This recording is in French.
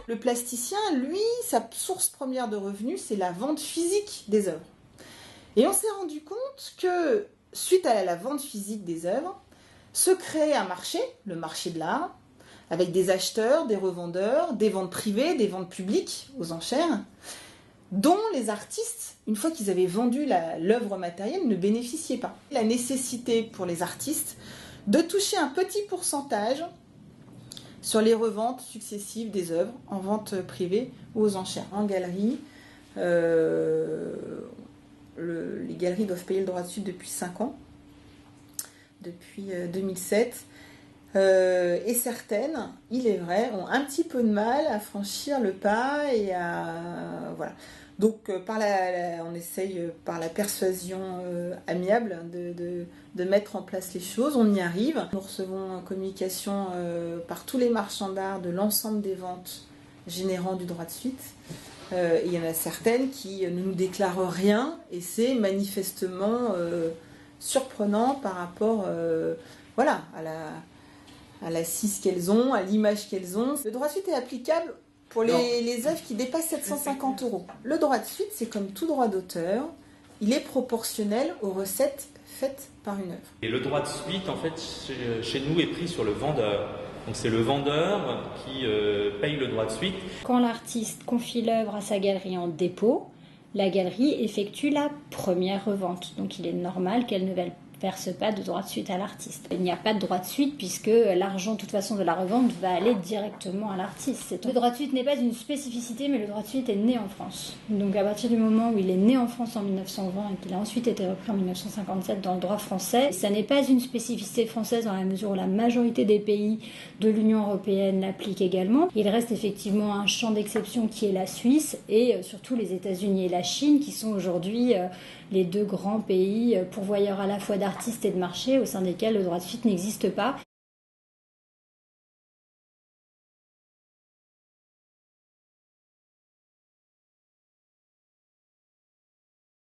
Le plasticien, lui, sa source première de revenus, c'est la vente physique des œuvres. Et on s'est rendu compte que, suite à la vente physique des œuvres, se crée un marché, le marché de l'art, avec des acheteurs, des revendeurs, des ventes privées, des ventes publiques aux enchères, dont les artistes, une fois qu'ils avaient vendu l'œuvre matérielle, ne bénéficiaient pas. La nécessité pour les artistes de toucher un petit pourcentage sur les reventes successives des œuvres en vente privée ou aux enchères. En galerie, les galeries doivent payer le droit de suite depuis 5 ans, depuis 2007. Et certaines, il est vrai, ont un petit peu de mal à franchir le pas et à... Voilà. Donc, on essaye par la persuasion amiable de mettre en place les choses. On y arrive. Nous recevons en communication par tous les marchands d'art de l'ensemble des ventes générant du droit de suite. Il y en a certaines qui ne nous déclarent rien et c'est manifestement surprenant par rapport voilà, à l'assise qu'elles ont, à l'image qu'elles ont. Le droit de suite est applicable pour les œuvres qui dépassent 750 €. Le droit de suite, c'est comme tout droit d'auteur, il est proportionnel aux recettes faites par une œuvre. Et le droit de suite, en fait, chez nous, est pris sur le vendeur. Donc c'est le vendeur qui paye le droit de suite. Quand l'artiste confie l'œuvre à sa galerie en dépôt, la galerie effectue la première revente. Donc il est normal qu'elle ne verse pas de droit de suite à l'artiste. Il n'y a pas de droit de suite puisque l'argent, de toute façon, de la revente va aller directement à l'artiste. Le droit de suite n'est pas une spécificité, mais le droit de suite est né en France. Donc à partir du moment où il est né en France en 1920 et qu'il a ensuite été repris en 1957 dans le droit français, ça n'est pas une spécificité française dans la mesure où la majorité des pays de l'Union européenne l'appliquent également. Il reste effectivement un champ d'exception qui est la Suisse et surtout les États-Unis et la Chine qui sont aujourd'hui les deux grands pays pourvoyeurs à la fois d'artistes et de marchés au sein desquels le droit de suite n'existe pas.